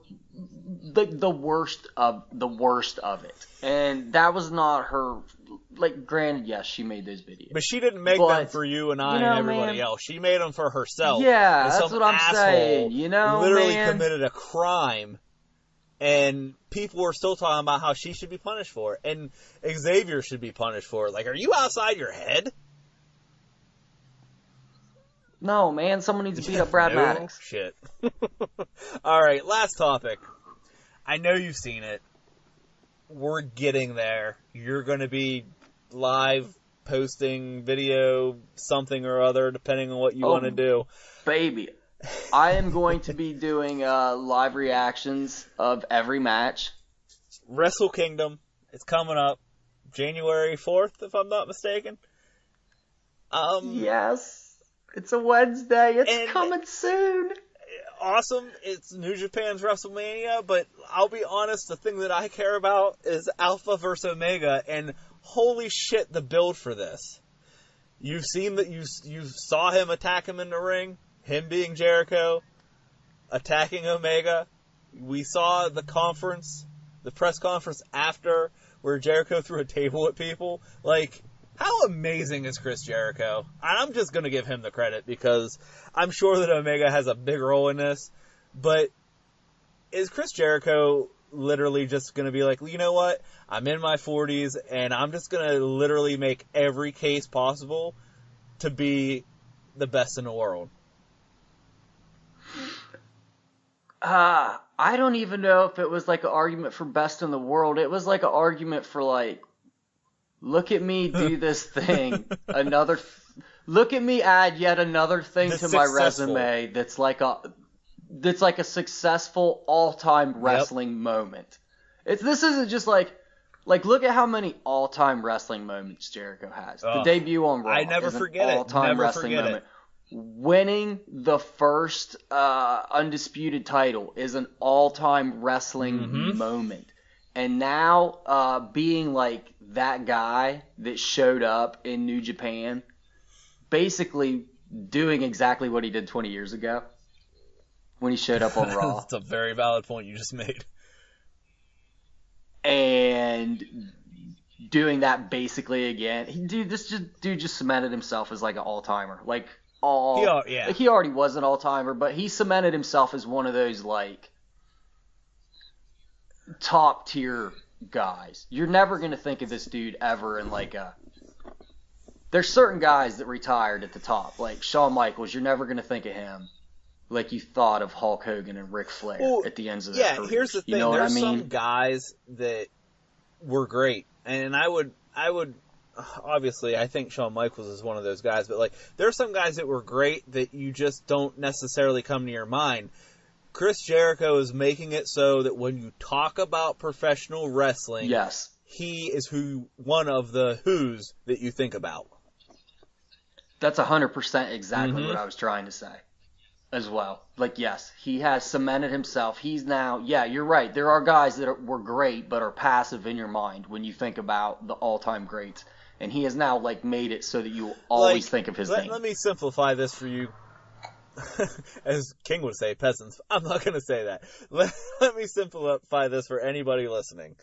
the worst of it, and that was not her. Granted, yes, she made those videos, but she didn't make them for you and I and everybody else. She made them for herself. Yeah, that's what I'm saying. Literally committed a crime, and people are still talking about how she should be punished for it, and Xavier should be punished for it. Are you outside your head? No, man, someone needs to beat up Brad Maddox. Shit. All right, last topic. I know you've seen it. We're getting there. You're going to be live posting video, something or other, depending on what you want to do. Baby. I am going to be doing live reactions of every match. Wrestle Kingdom. It's coming up January 4th, if I'm not mistaken. Yes. It's a Wednesday. It's coming soon. Awesome. It's New Japan's WrestleMania, but I'll be honest, the thing that I care about is Alpha versus Omega, and holy shit, the build for this. You've seen that, you saw him attack him in the ring, him being Jericho, attacking Omega. We saw the press conference after, where Jericho threw a table at people. How amazing is Chris Jericho? And I'm just going to give him the credit because I'm sure that Omega has a big role in this. But is Chris Jericho literally just going to be like, you know what? I'm in my 40s and I'm just going to literally make every case possible to be the best in the world? I don't even know if it was like an argument for best in the world. It was like an argument for like, look at me do this thing. Look at me add yet another thing to my resume that's like a successful all-time wrestling moment. This isn't just like look at how many all-time wrestling moments Jericho has. The debut on Raw I never is forget an all-time wrestling moment. Winning the first undisputed title is an all-time wrestling moment. And now being like that guy that showed up in New Japan, basically doing exactly what he did 20 years ago when he showed up on Raw. That's a very valid point you just made. And doing that basically again. This dude just cemented himself as like an all-timer. Like he already was an all-timer, but he cemented himself as one of those like top tier guys. You're never going to think of this dude ever in like there's certain guys that retired at the top, like Shawn Michaels. You're never going to think of him like you thought of Hulk Hogan and Ric Flair at the ends of their careers. Here's the thing. You know There's what I mean? some guys that were great, and I would obviously I think Shawn Michaels is one of those guys, but like there's some guys that were great that you just don't necessarily come to your mind. Chris Jericho is making it so that when you talk about professional wrestling, yes, he is one of the who's that you think about. That's 100% exactly what I was trying to say as well. Like, yes, he has cemented himself. He's now, you're right. There are guys that were great but are passive in your mind when you think about the all-time greats. And he has now, like, made it so that you always think of his name. Let me simplify this for you. As King would say, peasants. I'm not going to say that. Let me simplify this for anybody listening.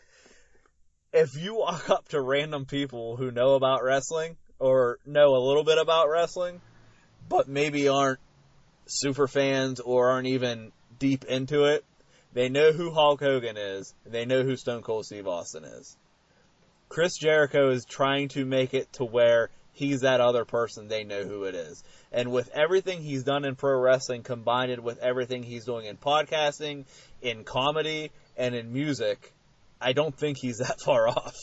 If you walk up to random people who know about wrestling, or know a little bit about wrestling, but maybe aren't super fans or aren't even deep into it, they know who Hulk Hogan is, and they know who Stone Cold Steve Austin is. Chris Jericho is trying to make it to where he's that other person, they know who it is. And with everything he's done in pro wrestling, combined with everything he's doing in podcasting, in comedy, and in music, I don't think he's that far off.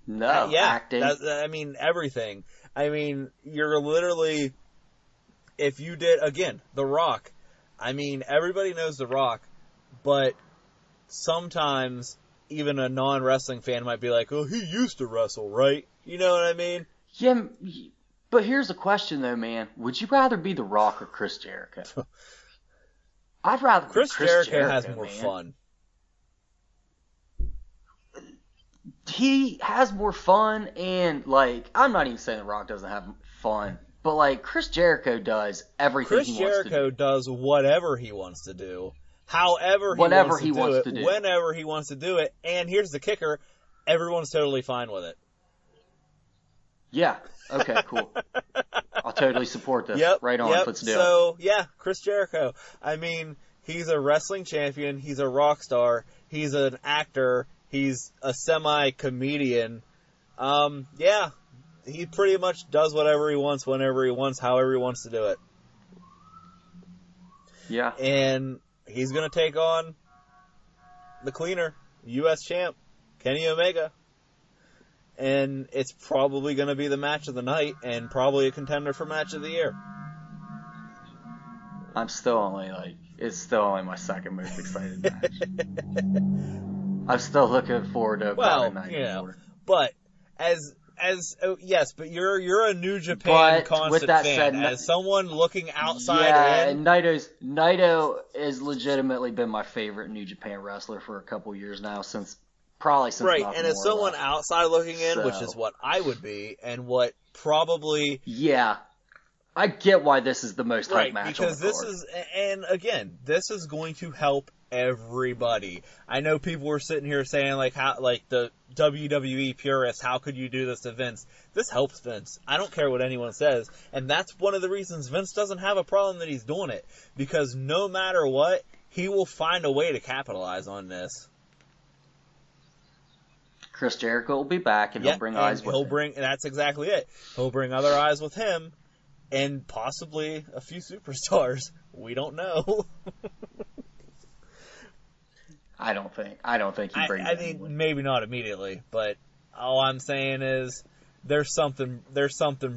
No, acting. I mean, everything. I mean, you're literally, if you did, again, The Rock. I mean, everybody knows The Rock, but sometimes even a non-wrestling fan might be like, oh, he used to wrestle, right? You know what I mean? Yeah, but here's the question, though, man. Would you rather be The Rock or Chris Jericho? I'd rather be Chris Jericho has more fun. He has more fun, and, like, I'm not even saying The Rock doesn't have fun, but, like, Chris Jericho does everything he wants to do. Chris Jericho does whatever he wants to do, however he wants to do it, whenever he wants to do it, and here's the kicker, everyone's totally fine with it. Yeah. Okay, cool. I'll totally support this. Right on. Let's do it. So, Chris Jericho. I mean, he's a wrestling champion. He's a rock star. He's an actor. He's a semi-comedian. He pretty much does whatever he wants, whenever he wants, however he wants to do it. Yeah. And he's going to take on the cleaner, U.S. champ, Kenny Omega. And it's probably going to be the match of the night and probably a contender for match of the year. I'm still only it's still only my second most excited match. I'm still looking forward to Power 94. But but you're a New Japan constant with that fan. Said, as someone looking outside in, Naito has legitimately been my favorite New Japan wrestler for a couple years now, since right. And as someone outside looking in, which is what I would be, and what probably I get why this is the most hype match because on the this card. is, and again, this is going to help everybody. I know people were sitting here saying, like, how, like, the WWE purists, how could you do this to Vince? This helps Vince. I don't care what anyone says. And that's one of the reasons Vince doesn't have a problem that he's doing it. Because no matter what, he will find a way to capitalize on this. Chris Jericho will be back, and he'll bring eyes with him. And that's exactly it. He'll bring other eyes with him, and possibly a few superstars. We don't know. I don't think he brings. I mean, maybe not immediately, but all I'm saying is there's something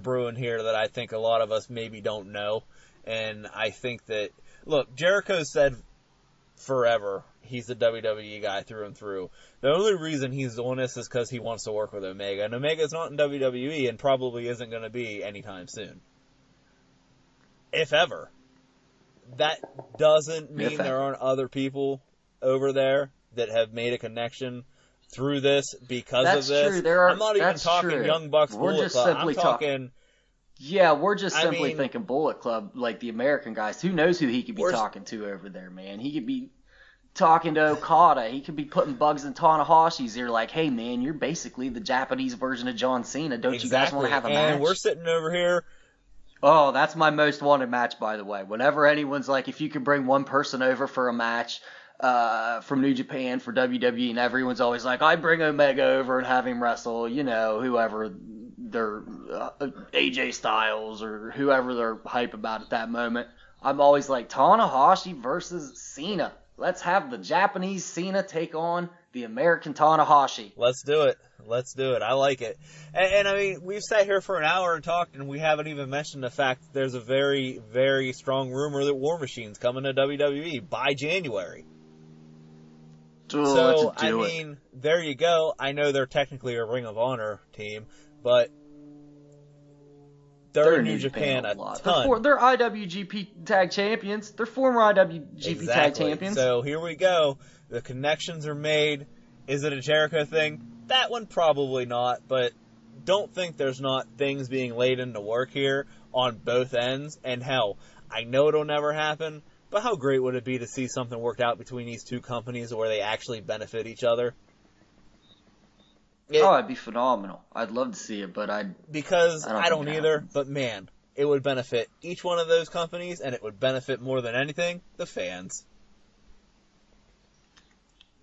brewing here that I think a lot of us maybe don't know, and I think that, look, Jericho said forever he's a WWE guy through and through. The only reason he's doing this is because he wants to work with Omega, and Omega's not in WWE and probably isn't going to be anytime soon, if ever. That doesn't mean there aren't other people over there that have made a connection through this because of this. True. I'm not even talking Young Bucks, Bullet Club. I'm talking... Yeah, we're just simply thinking Bullet Club, like the American guys. Who knows who he could be talking to over there, man? He could be talking to Okada. He could be putting bugs in Tanahashi's ear like, hey, man, you're basically the Japanese version of John Cena. Don't you guys want to have a match? And we're sitting over here. Oh, that's my most wanted match, by the way. Whenever anyone's like, if you could bring one person over for a match from New Japan for WWE, and everyone's always like, I bring Omega over and have him wrestle, you know, whoever their AJ Styles or whoever they're hype about at that moment. I'm always like, Tanahashi versus Cena. Let's have the Japanese Cena take on the American Tanahashi. Let's do it. I like it. And I mean, we've sat here for an hour and talked, and we haven't even mentioned the fact that there's a very, very strong rumor that War Machine's coming to WWE by January. So, I mean, there you go. I know they're technically a Ring of Honor team, but they're in New Japan a ton. They're IWGP Tag Champions. They're former IWGP Tag Champions. So here we go. The connections are made. Is it a Jericho thing? That one probably not, but don't think there's not things being laid into work here on both ends. And hell, I know it'll never happen, but how great would it be to see something worked out between these two companies where they actually benefit each other? It'd be phenomenal. I'd love to see it, but I don't either. But man, it would benefit each one of those companies, and it would benefit more than anything the fans.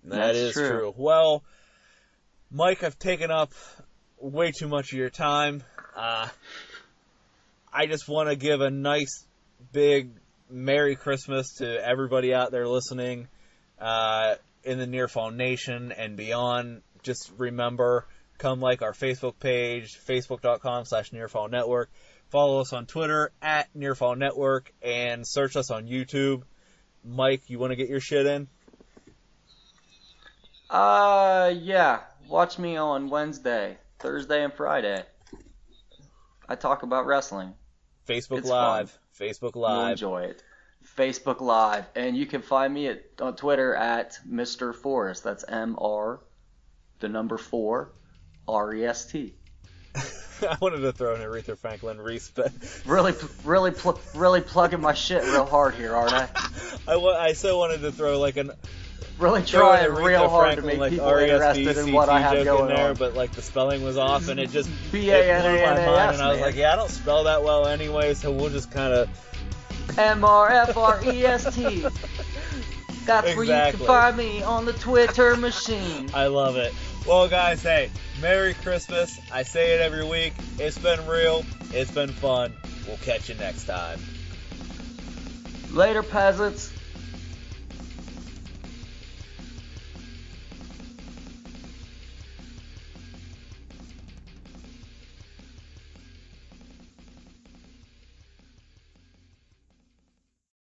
That is true. Well, Mike, I've taken up way too much of your time. I just want to give a nice big Merry Christmas to everybody out there listening in the Nearfall Nation and beyond. Just remember, come like our Facebook page, facebook.com/Nearfall Network. Follow us on Twitter @Nearfall Network and search us on YouTube. Mike, you want to get your shit in? Yeah. Watch me on Wednesday, Thursday, and Friday. I talk about wrestling. Facebook Live. Fun. Facebook Live. You'll enjoy it. Facebook Live. And you can find me on Twitter @Mr. Forrest. That's MR, the number 4, REST. I wanted to throw an Aretha Franklin Reese, but really plugging my shit real hard here, aren't I? I so wanted to throw like an really trying real hard Franklin, to make like people interested in what I have going there, on. But like the spelling was off, and it just BANANAS, blew my mind, and I was man. like, yeah, I don't spell that well anyway, so we'll just kind of MRFREST. That's where you can find me on the Twitter machine. I love it. Well, guys, hey, Merry Christmas. I say it every week. It's been real. It's been fun. We'll catch you next time. Later, peasants.